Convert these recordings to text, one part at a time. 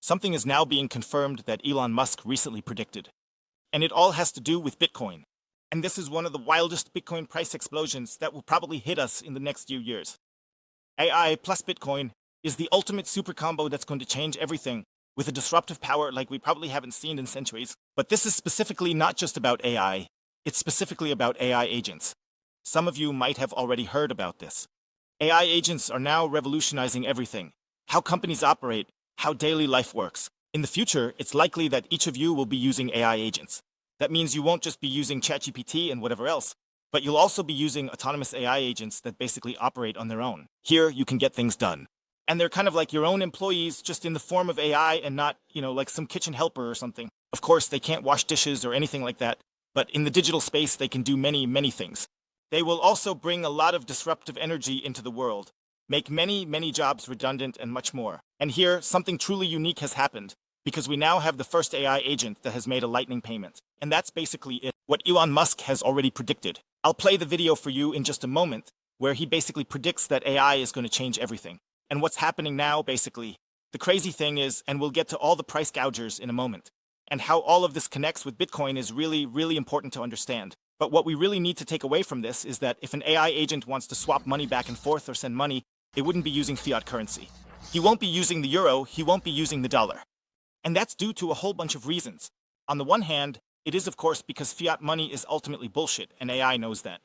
something is now being confirmed that Elon Musk recently predicted. And it all has to do with Bitcoin. And this is one of the wildest Bitcoin price explosions that will probably hit us in the next few years. AI plus Bitcoin is the ultimate super combo that's going to change everything, with a disruptive power like we probably haven't seen in centuries. But this is specifically not just about AI, it's specifically about AI agents. Some of you might have already heard about this. AI agents are now revolutionizing everything: how companies operate, how daily life works. In the future, it's likely that each of you will be using AI agents. That means you won't just be using ChatGPT and whatever else, but you'll also be using autonomous AI agents that basically operate on their own. Here, you can get things done. And they're kind of like your own employees, just in the form of AI and not, like some kitchen helper or something. Of course, they can't wash dishes or anything like that, but in the digital space, they can do many, many things. They will also bring a lot of disruptive energy into the world, make many, many jobs redundant and much more. And here, something truly unique has happened, because we now have the first AI agent that has made a lightning payment. And that's basically it, what Elon Musk has already predicted. I'll play the video for you in just a moment, where he basically predicts that AI is going to change everything. And what's happening now, basically. The crazy thing is, and we'll get to all the price gougers in a moment, and how all of this connects with Bitcoin is really, really important to understand. But what we really need to take away from this is that if an AI agent wants to swap money back and forth or send money, it wouldn't be using fiat currency. He won't be using the euro, he won't be using the dollar. And that's due to a whole bunch of reasons. On the one hand, it is of course because fiat money is ultimately bullshit, and AI knows that.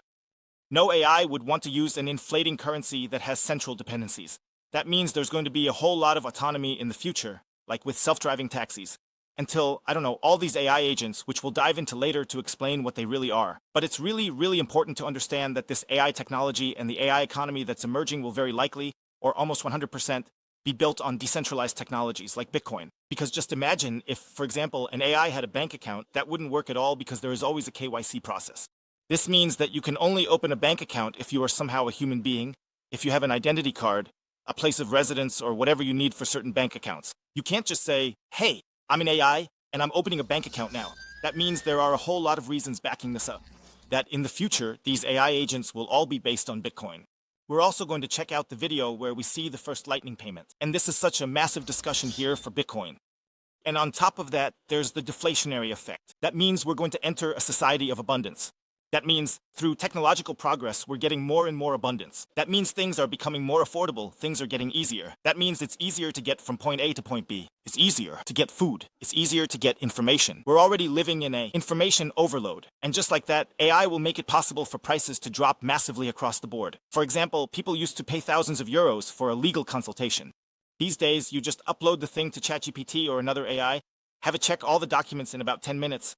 No AI would want to use an inflating currency that has central dependencies. That means there's going to be a whole lot of autonomy in the future, like with self-driving taxis. Until, all these AI agents, which we'll dive into later to explain what they really are. But it's really, really important to understand that this AI technology and the AI economy that's emerging will very likely, or almost 100%, be built on decentralized technologies like Bitcoin. Because just imagine if, for example, an AI had a bank account, that wouldn't work at all because there is always a KYC process. This means that you can only open a bank account if you are somehow a human being, if you have an identity card, a place of residence, or whatever you need for certain bank accounts. You can't just say, hey, I'm an AI, and I'm opening a bank account now. That means there are a whole lot of reasons backing this up. That in the future, these AI agents will all be based on Bitcoin. We're also going to check out the video where we see the first lightning payment. And this is such a massive discussion here for Bitcoin. And on top of that, there's the deflationary effect. That means we're going to enter a society of abundance. That means through technological progress, we're getting more and more abundance. That means things are becoming more affordable, things are getting easier. That means it's easier to get from point A to point B. It's easier to get food. It's easier to get information. We're already living in an information overload. And just like that, AI will make it possible for prices to drop massively across the board. For example, people used to pay thousands of euros for a legal consultation. These days, you just upload the thing to ChatGPT or another AI, have it check all the documents in about 10 minutes,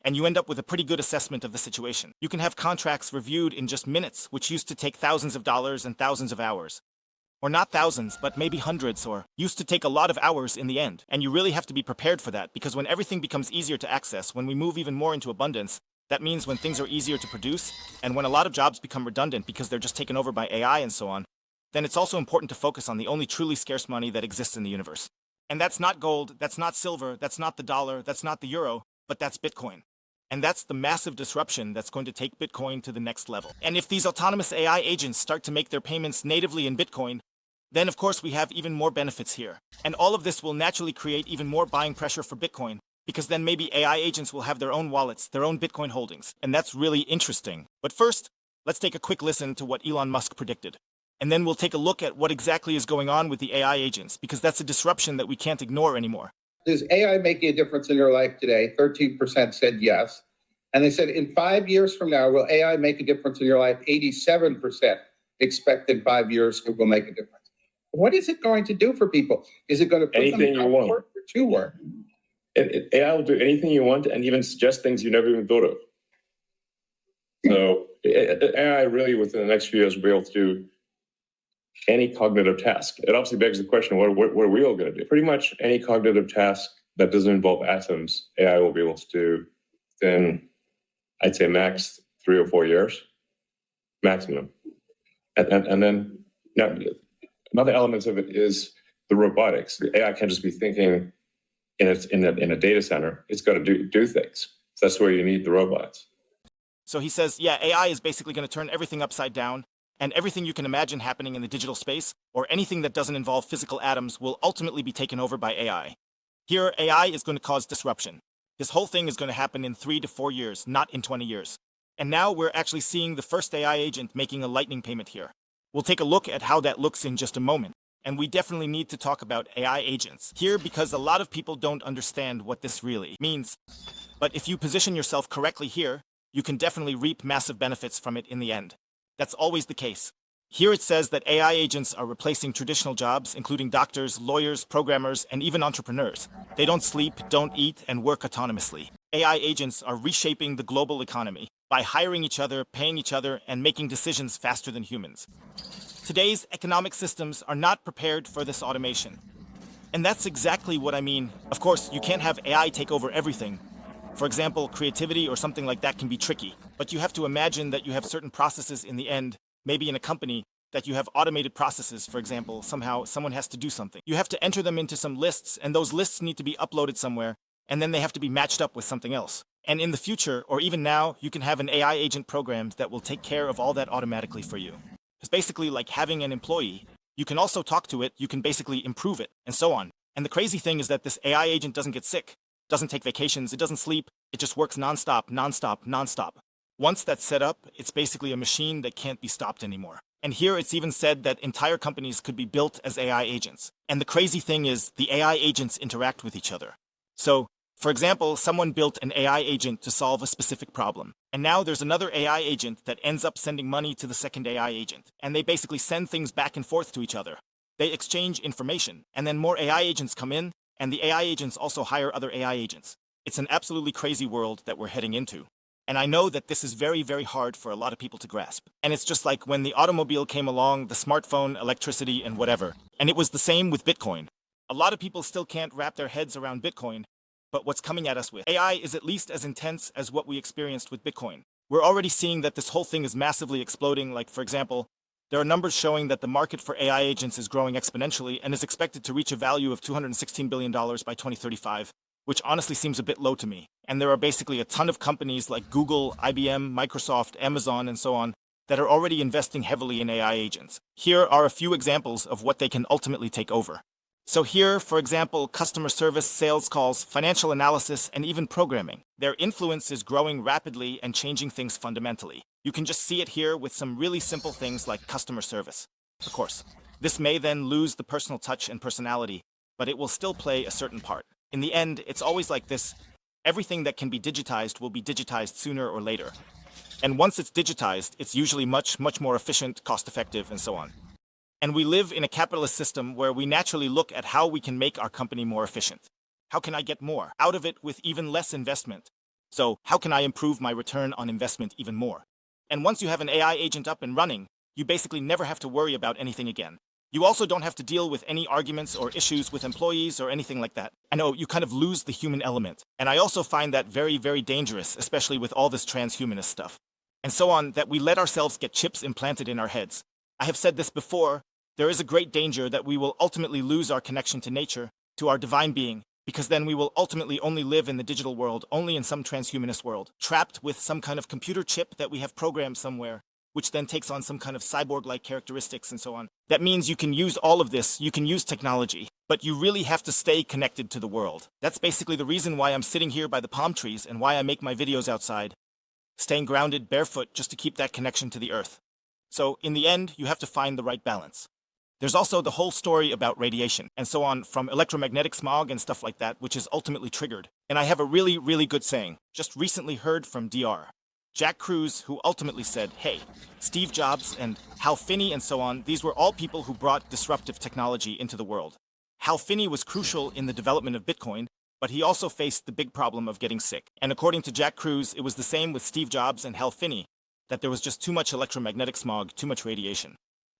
and you end up with a pretty good assessment of the situation. You can have contracts reviewed in just minutes, which used to take thousands of dollars and thousands of hours. Or not thousands, but maybe hundreds, or used to take a lot of hours in the end. And you really have to be prepared for that, because when everything becomes easier to access, when we move even more into abundance, that means when things are easier to produce, and when a lot of jobs become redundant because they're just taken over by AI and so on, then it's also important to focus on the only truly scarce money that exists in the universe. And that's not gold, that's not silver, that's not the dollar, that's not the euro, but that's Bitcoin. And that's the massive disruption that's going to take Bitcoin to the next level. And if these autonomous AI agents start to make their payments natively in Bitcoin, then of course we have even more benefits here. And all of this will naturally create even more buying pressure for Bitcoin, because then maybe AI agents will have their own wallets, their own Bitcoin holdings. And that's really interesting. But first, let's take a quick listen to what Elon Musk predicted. And then we'll take a look at what exactly is going on with the AI agents, because that's a disruption that we can't ignore anymore. Is AI making a difference in your life today? 13% said yes. And they said, in 5 years from now, will AI make a difference in your life? 87% expect in 5 years it will make a difference. What is it going to do for people? Is it going to put anything them you want work or to work? AI will do anything you want and even suggest things you never even thought of. So AI really within the next few years will be able to do any cognitive task. It obviously begs the question, what are we all going to do? Pretty much any cognitive task that doesn't involve atoms, AI will be able to do within, I'd say, max 3 or 4 years, maximum. And then now, another element of it is the robotics. The AI can't just be thinking in a data center. It's got to do things. So that's where you need the robots. So he says, yeah, AI is basically going to turn everything upside down, and everything you can imagine happening in the digital space, or anything that doesn't involve physical atoms, will ultimately be taken over by AI. Here, AI is going to cause disruption. This whole thing is going to happen in 3 to 4 years, not in 20 years. And now we're actually seeing the first AI agent making a lightning payment here. We'll take a look at how that looks in just a moment. And we definitely need to talk about AI agents here because a lot of people don't understand what this really means. But if you position yourself correctly here, you can definitely reap massive benefits from it in the end. That's always the case. Here it says that AI agents are replacing traditional jobs, including doctors, lawyers, programmers, and even entrepreneurs. They don't sleep, don't eat, and work autonomously. AI agents are reshaping the global economy by hiring each other, paying each other, and making decisions faster than humans. Today's economic systems are not prepared for this automation. And that's exactly what I mean. Of course, you can't have AI take over everything. For example, creativity or something like that can be tricky, but you have to imagine that you have certain processes in the end, maybe in a company, that you have automated processes. For example, somehow someone has to do something. You have to enter them into some lists, and those lists need to be uploaded somewhere, and then they have to be matched up with something else. And in the future, or even now, you can have an AI agent programmed that will take care of all that automatically for you. It's basically like having an employee. You can also talk to it, you can basically improve it, and so on. And the crazy thing is that this AI agent doesn't get sick, doesn't take vacations, it doesn't sleep, it just works nonstop, nonstop, nonstop. Once that's set up, it's basically a machine that can't be stopped anymore. And here it's even said that entire companies could be built as AI agents. And the crazy thing is, the AI agents interact with each other. So, for example, someone built an AI agent to solve a specific problem. And now there's another AI agent that ends up sending money to the second AI agent. And they basically send things back and forth to each other. They exchange information, and then more AI agents come in, and the AI agents also hire other AI agents. It's an absolutely crazy world that we're heading into. And I know that this is very, very hard for a lot of people to grasp. And it's just like when the automobile came along, the smartphone, electricity, and whatever. And it was the same with Bitcoin. A lot of people still can't wrap their heads around Bitcoin, but what's coming at us with AI is at least as intense as what we experienced with Bitcoin. We're already seeing that this whole thing is massively exploding. Like, for example, there are numbers showing that the market for AI agents is growing exponentially and is expected to reach a value of $216 billion by 2035, which honestly seems a bit low to me. And there are basically a ton of companies like Google, IBM, Microsoft, Amazon, and so on that are already investing heavily in AI agents. Here are a few examples of what they can ultimately take over. So here, for example, customer service, sales calls, financial analysis, and even programming. Their influence is growing rapidly and changing things fundamentally. You can just see it here with some really simple things like customer service. Of course, this may then lose the personal touch and personality, but it will still play a certain part. In the end, it's always like this. Everything that can be digitized will be digitized sooner or later. And once it's digitized, it's usually much, much more efficient, cost-effective, and so on. And we live in a capitalist system where we naturally look at how we can make our company more efficient. How can I get more out of it with even less investment? So how can I improve my return on investment even more? And once you have an AI agent up and running, you basically never have to worry about anything again. You also don't have to deal with any arguments or issues with employees or anything like that. I know you kind of lose the human element. And I also find that very, very dangerous, especially with all this transhumanist stuff. And so on, that we let ourselves get chips implanted in our heads. I have said this before, there is a great danger that we will ultimately lose our connection to nature, to our divine being, because then we will ultimately only live in the digital world, only in some transhumanist world, trapped with some kind of computer chip that we have programmed somewhere, which then takes on some kind of cyborg-like characteristics and so on. That means you can use all of this, you can use technology, but you really have to stay connected to the world. That's basically the reason why I'm sitting here by the palm trees and why I make my videos outside, staying grounded barefoot just to keep that connection to the earth. So in the end, you have to find the right balance. There's also the whole story about radiation and so on, from electromagnetic smog and stuff like that, which is ultimately triggered. And I have a really, really good saying, just recently heard from Dr. Jack Kruse, who ultimately said, hey, Steve Jobs and Hal Finney and so on, these were all people who brought disruptive technology into the world. Hal Finney was crucial in the development of Bitcoin, but he also faced the big problem of getting sick. And according to Jack Kruse, it was the same with Steve Jobs and Hal Finney, that there was just too much electromagnetic smog, too much radiation.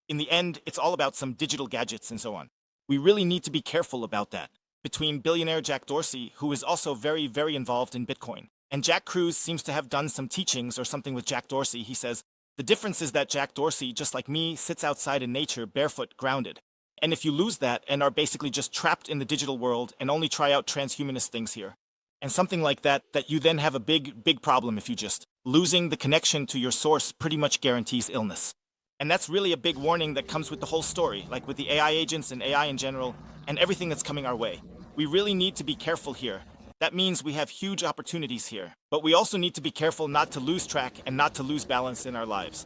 In the end, it's all about some digital gadgets and so on. We really need to be careful about that. Between billionaire Jack Dorsey, who is also very, very involved in Bitcoin, and Jack Kruse seems to have done some teachings or something with Jack Dorsey. He says, the difference is that Jack Dorsey, just like me, sits outside in nature, barefoot, grounded. And if you lose that and are basically just trapped in the digital world and only try out transhumanist things here, and something like that, that you then have a big, big problem if you just losing the connection to your source pretty much guarantees illness. And that's really a big warning that comes with the whole story, like with the AI agents and AI in general, and everything that's coming our way. We really need to be careful here. That means we have huge opportunities here. But we also need to be careful not to lose track and not to lose balance in our lives.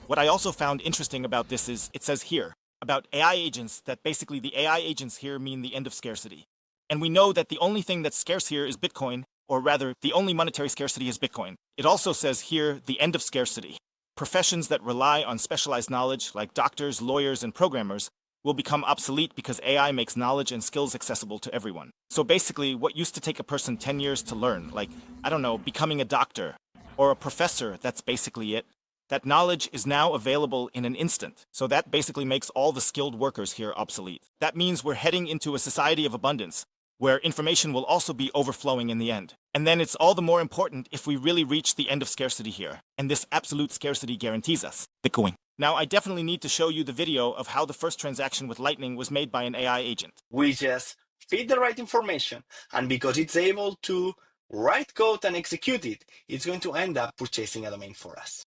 What I also found interesting about this is, it says here, about AI agents, that basically the AI agents here mean the end of scarcity. And we know that the only thing that's scarce here is Bitcoin, or rather, the only monetary scarcity is Bitcoin. It also says here, the end of scarcity. Professions that rely on specialized knowledge, like doctors, lawyers, and programmers, will become obsolete because AI makes knowledge and skills accessible to everyone. So basically, what used to take a person 10 years to learn, like, I don't know, becoming a doctor, or a professor, that's basically it. That knowledge is now available in an instant. So that basically makes all the skilled workers here obsolete. That means we're heading into a society of abundance, where information will also be overflowing in the end. And then it's all the more important if we really reach the end of scarcity here. And this absolute scarcity guarantees us Bitcoin. Now, I definitely need to show you the video of how the first transaction with Lightning was made by an AI agent. We just feed the right information, and because it's able to write code and execute it, it's going to end up purchasing a domain for us.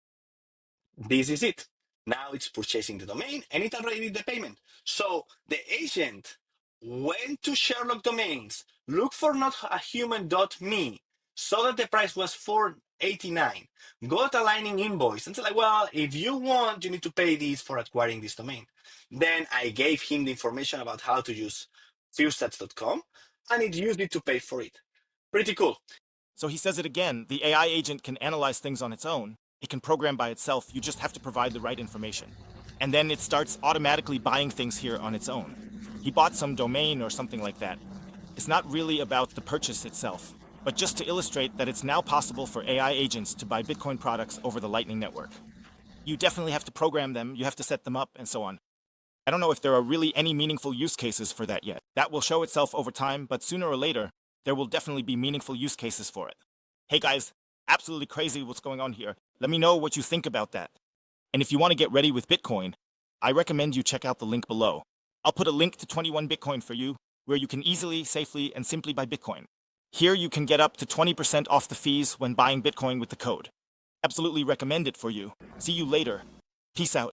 This is it. Now it's purchasing the domain and it already did the payment. So the agent went to Sherlock Domains, looked for not a human.me, saw that the price was $4.89, got a Lightning invoice and said, like, well, if you want, you need to pay this for acquiring this domain. Then I gave him the information about how to use fearstats.com, and it used it to pay for it. Pretty cool. So he says it again, the AI agent can analyze things on its own. It can program by itself, you just have to provide the right information. And then it starts automatically buying things here on its own. He bought some domain or something like that. It's not really about the purchase itself, but just to illustrate that it's now possible for AI agents to buy Bitcoin products over the Lightning Network. You definitely have to program them, you have to set them up, and so on. I don't know if there are really any meaningful use cases for that yet. That will show itself over time, but sooner or later, there will definitely be meaningful use cases for it. Hey guys, absolutely crazy what's going on here. Let me know what you think about that. And if you want to get ready with Bitcoin, I recommend you check out the link below. I'll put a link to 21 Bitcoin for you, where you can easily, safely, and simply buy Bitcoin. Here you can get up to 20% off the fees when buying Bitcoin with the code. Absolutely recommend it for you. See you later. Peace out.